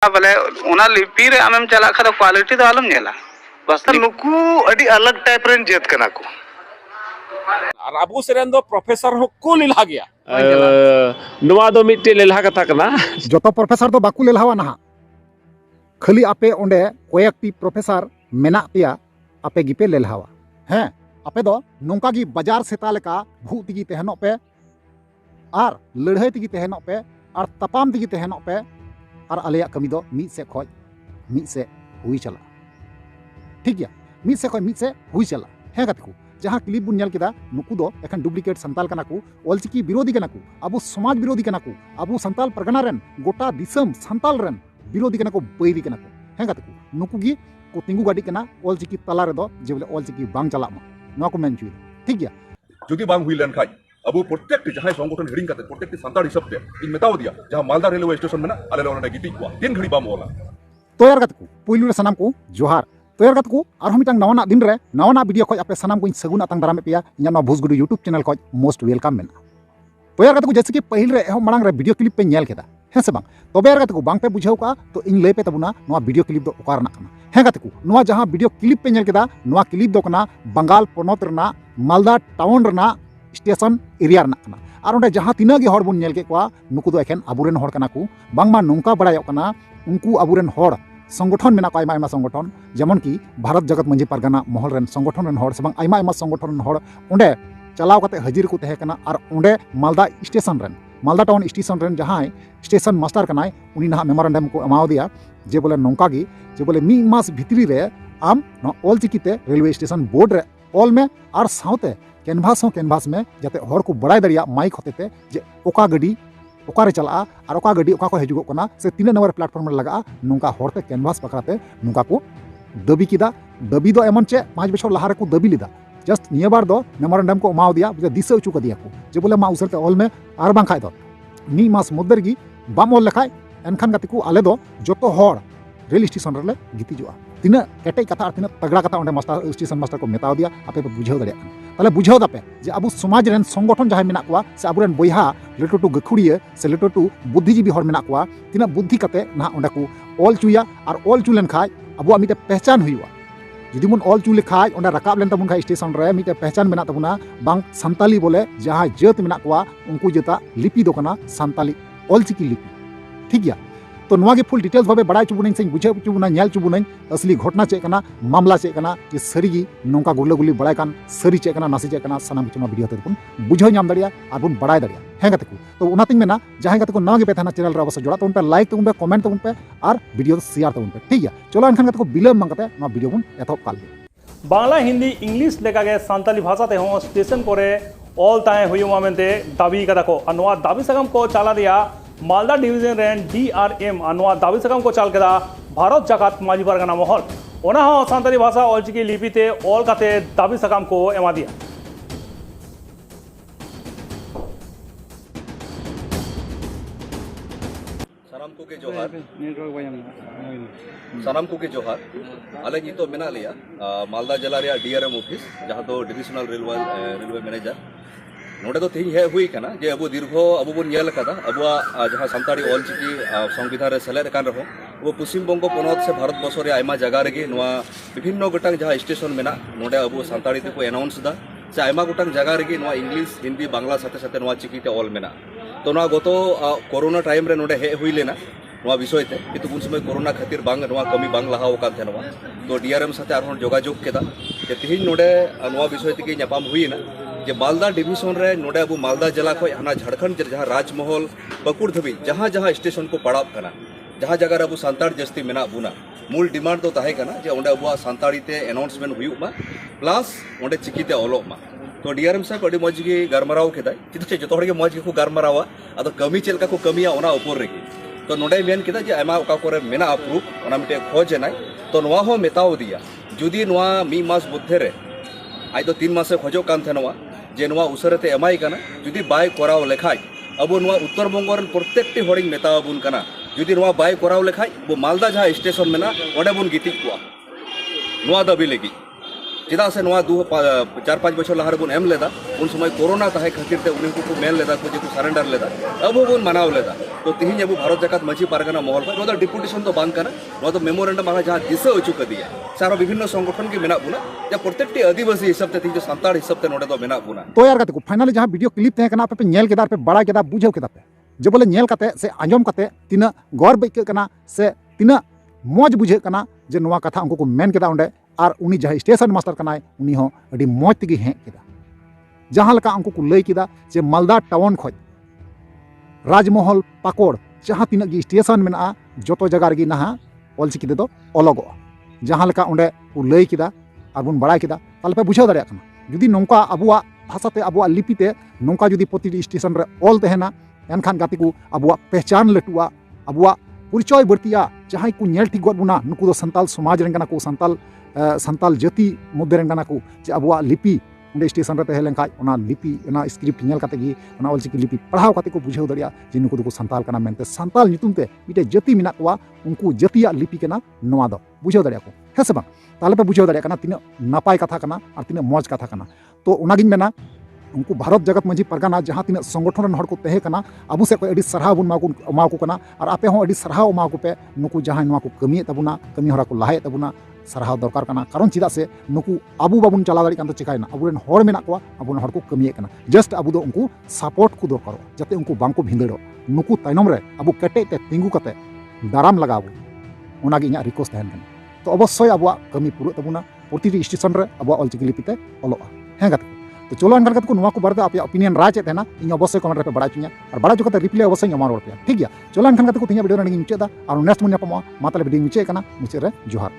बोले उना लिपि रे आमेम चला खा क्वालिटी तो आलम नेला बस नुकू अड़ी अलग टाइप रेन जेत कना को और अबू सेरेन दो प्रोफेसर हो को लिला गया नुआ दो मिट्टे लेलहा कथा कना जो प्रोफेसर तो बाकू लेलहावा ना खाली आपे ओंडे कोयेकटी प्रोफेसर मेना पिया आपे गिपे लेलहावा हैं आपे दो नोंका गी बाजार सेता लेका भू तिगी तहनो पे आर लड़ाई तिगी तहनो पे और तपाम तिगी तहनो पे और आलिया कमी दो मीत से खोज मीत से हुई चला ठीक गया मीत से खोज मीत से हुई चला है कतकू जहाँ क्लिप बुन नेल केदा नुकू दो एखन डुप्लीकेट संताल कना को ऑलचिकी विरोधी कना को अबो समाज विरोधी कना को अबो संताल परगना रेन गोटा दिसम संताल रेन विरोधी कना को बैरी कना को है कतकू नुकू गी को तिंगू गाड़ी कना ऑलचिकी तला रे दो जे बोले ऑलचिकी बांग चला मा नवा को मेन चुई ठीक गया जुदी बांग हुई लेन खाई अब प्रोटेक्ट जहां संगठन हिडिंग करते प्रोटेक्ट संताल हिसाब से इन मेताव दिया जहां मालदा रेलवे स्टेशन में ना अले लोना गिटी को तीन घड़ी बाम होला तो यार कतकू पुइलु रे सनाम को जोहार तो यार कतकू और हम मिटंग नवाना दिन रे नवाना वीडियो खोज आपे सनाम को सगुन अतंग दाराम पेया इना नो भूसगुडू यूट्यूब चैनल खोज मोस्ट वेलकम मेना तो यार कतकू जैसे कि पहिल रे एहो मणांग रे वीडियो क्लिप पे नेल केदा है से बांग तबे यार कतकू बांग पे बुझाव का तो इन लय पे तबुना नवा वीडियो क्लिप दो ओकार ना कना है कतकू नवा जहां वीडियो क्लिप पे नेल केदा नवा क्लिप दो कना बंगाल पोनोत रना मालदा टाउन रना स्टेशन एरिया रना कना और उन्हें जहाँ तीना हर बन नेल के नुकू दो एखेन अबुरेन हर कना को बांगमा नोंका बड़ायोग कना उनको अबुरेन हर संगठन मेना को आयमा संगठन जेमन की भारत जगत मंझी पारगाना महल रेन संगठन रेन हर से बांग आयमा संगठन रेन हर उन्हें चलाव कते हाजिर को तहे कना और उन्हें Malda station rain Malda town station rain जहाँ स्टेशन मास्टर कनाय उनी ना मेमोरेंडम को एमाव दिया जे बोले नोंका गी जे बोले मी मास भितरी रे आम ऑलचिकीते रेलवे स्टेशन बोर्ड रे ऑल में और साउते कैनभास में जाते हर को बड़ाई दरिया माइक होते जे ओका गड्डी ओकारे चला और ओका गड्डी ओका को हजुगो कना से तीन नंबर प्लेटफॉर्म में लगा नोंका हरते कैनभास पकड़ाते नोंका को दबी किदा दबी दो एमन चे 5 बछर लहारे को दबी लिदा जस्ट निया बार दो मेमोरेंडम को एमाव दिया दिशा उचू कर दिया को जे बोले मा उसरते ऑल में और बां खाय दो मी मास मदर गी बाम ऑल लेखाय एनखान गति को आले दो जोतो हर रेल स्टेशन रे गितिजुआ तीना केटे कथा और तीना तगड़ा कथा उन्हें मास्टर स्टेशन मास्टर को मेताव दिया आपे पे बुझाव दड़िया ताले बुझाव दापे जे अबु समाज रेन संगठन जहां मेना कोआ से अबुरेन बोयहा लेटोटू गखुड़िया से लेटोटू बुद्धिजीवी हर मेना कोआ तीना बुद्धि कते ना ओंडा को ऑल चुया और ऑल चुलेन खाय अबुआ मिटे पहचान हुआ जुदी मन ऑल चुले खाय ओंडा रकाब लेन तबुन खाय स्टेशन रे मिटे पहचान मेना तबुना बांग संताली बोले जहां जात मेना कोआ उनको जता लिपि दो कना संताली ऑलचिकी लिपि ठीक गया तो नवा के फुल डिटेल्स भावे बड़ा चुबुन से बुझे चुबुन नेल चुबुन असली घटना चेक कना मामला चेक कना जे सरीगी नोंका गुल्ला गुल्ली बड़ा कान सरी चेक कना नासी चेक कना सनाम किछु वीडियो ते बुन बुझाव नाम दड़िया और बुन बड़ाई दड़िया है गते को तो उनातिंग मेना जहां गते को नवा के पे थाना चैनल रे अवश्य जोड़ा तो उन पे लाइक तो उन पे कमेंट तो उन पे और वीडियो शेयर तो उन पे ठीक है चलो एनखान गते को बिलम मंगते ना वीडियो बुन एथप काल बांग्ला हिंदी इंग्लिश लेकागे सानताली भाषा ते हो स्टेशन कोरे ऑल ताए हुयुमा मेनते दाबी कदा को अनवा दाबी सगम को चाला दिया मालदा डिवीजन रेन DRM अनवा दाबी सगम को चाल केदा भारत जगत माजी परगना महल ओना हो सानताली भाषा ऑलचिकी लिपि ते ऑल काते दाबी सगम को एमा दिया सनाम को के जोहार अले नितो मेना लिया मालदा जिला रे DRM ऑफिस जहां तो डिविजनल रेलवे मैनेजर नोडे तो तेज हे हुई कना जे अब दीर्घ अब बन नेल कदा अब जहां संताड़ी ऑलचिकी संविधान रे सेलेद कान रहो वो पश्चिम बंग पनत से भारत वर्ष रे आयमा जगह रे नोआ विभिन्न गोटांग जहां स्टेशन मेना नोडे अब संताड़ी ते को अनाउंस दा से आयमा गोटांग जगह रे नोआ इंग्लिश हिंदी बांग्ला साथे साथे नोआ चिकी ते ऑल मेना तो नोआ गतो कोरोना टाइम रे नोडे हे हुई लेना नोआ विषय ते किंतु उन समय कोरोना खातिर बांग नोआ कमी बांग लहाव कान थे नोआ तो DRM साथे आर जोगाजोग केदा जे तिहिन नोडे नोआ विषय ते न्यापाम हुईना जे मालदा डिविजन रे नोडे अब मालदा जिला खो हना झारखंड जहां राजमहल पकुड़ धबी जहां जहां स्टेशन को पड़ाव कना जहां जगह अब सानताड़ जस्ती मेना बुना मूल डिमांड तो ताहे कना जे ओंडे अब सानताड़ी ते अनाउंसमेंट हुयुमा प्लस ओंडे चिकीते ऑलोग मा तो DRM साहब अड़ी मज गे गारमाराव केदा चिते जतो हर गे मज गे को गारमारावा अदो कमी चेलका को कमिया ओना ऊपर रेगी तो नोडे मेन केदा जे आमा ओका कोरे मेना अप्रूव ओना मिटे खोज नाय तो नोआ हो मेताव दिया जुदी नोआ मी मास बुद्धे रे आज तो 3 मास खोजो कान थे नोआ जे नोआ उसरते एमाई कना जुदी बाय कराव लेखाय अब नोआ उत्तर बंग रन प्रत्येकटी हरिंग मेताव बुन कना जुदी नोआ बाय कराव लेखाय वो मालदा जहां स्टेशन मेना ओडे बुन गिति कुआ नोआ दबी लेगी चेदा से नवा 4-5 बछर लहार बन एम लेदा उन समय कोरोना ताहे खातिर ते उन्हें को मेन लेदा को जे को सरेंडर लेदा अब बन मनाव लेदा तो तिहिन अब भारत जाकात मझी पारगाना महल को नोदा डिपुटेशन तो बांग कना नोदा मेमोरेंडम आगा जहां दिशा अचु कदिया सारा विभिन्न संगठन के मेना बुना या प्रत्येकटी आदिवासी हिसाब ते जो संताड़ हिसाब ते नोडे दो मेना बुना तो यार कहते को फाइनली जहां वीडियो क्लिप तहे कना पे नेल केदा पे बड़ा केदा बुझाव केदा पे जे बोले नेल कते से आंजम कते तिना गौर बैक कना से तिना मौज बुझे कना जे नोवा कथा उनको को मेन केदा उंडे और उनी जहाँ स्टेशन मास्टर कनाय उनी हो अड़ी मौज तेगी हें केदा जहाँ लका उनको को लय केदा जे मालदा टाउन खoj राजमहल पाकोड़ जहाँ तीन गी स्टेशन मेना जोतो जगह रगी नहा ऑलचिकी दे दो अलगो जहाँ लका उंडे को लय केदा और बुन बड़ा केदा ताले पे बुझाव दाड़िया कना जुदी नोंका अबुआ भाषाते अबुआ लिपिते नोंका जुदी प्रति स्टेशन रे ऑल तहेना एनखान गाते को अबुआ पहचान लटुआ अबुआ परिचय बढ़तिया जहाँ को नेल ठीक गद बुना नुकु दो संताल समाज रेन कना को संताल जाति मध्य रेन कना को जे अबुआ लिपि उंडे स्टेशन रे तहे लेंखाय ओना लिपि ओना स्क्रिप्ट नेल काते गी ओना ऑलचिकी लिपि पढ़ाव काते को बुझाव दाड़िया जे नुकु दो संताल कना मेनते संताल नितुम ते मिटे जाति मिना कोआ उनको जातिया लिपि कना नोआ दो बुझाव दाड़िया को हे से बांग ताले पे बुझाव दाड़िया कना तिना नापाय कथा कना और तिना मौज कथा कना तो ओनागिन मेना उनको भारत जगत मझी परगाना जहाँ तीन संगठन रन हर को तहे कना अबु से कोई सरहा बुन माको को कना और आपे हो अड़ी सरहा माको पे नुकु जहाँ नवा को कमी तबुना कमी हरा को लाहे तबुना सरहा दरकार कना कारण चिदा से नुकु अबु बाबुन चला दाड़ी कान चिकायना अबुरेन हर मेना को अबुन हर को कमी कना जस्ट अबु दो उनको सपोर्ट को दरकार जाते उनको बांको भिंदड़ो नुकु तायनम रे अबु कटे ते तिंगु कते दाराम लगाबो ओनागे इना रिक्वेस्ट तहन कना तो अवश्य अबुआ कमी पूरा तबुना प्रति स्टेशन रे अबुआ ऑलचिकी लिपिते ऑलोआ हें गाते तो चलो अनखान कत को नुआ को बारे आप ओपिनियन राय चेत है इन अवश्य कमेंट रे बड़ा चुनिया और बड़ा चुकते रिप्लाई अवश्य अमा रोड पे ठीक गया चलो अनखान कत को तिया वीडियो रे मुचादा और नेक्स्ट मन ᱧᱟᱯᱟᱢᱚᱜᱼᱟ मा ताले वीडियो मुचे कना मुचे रे जोहार।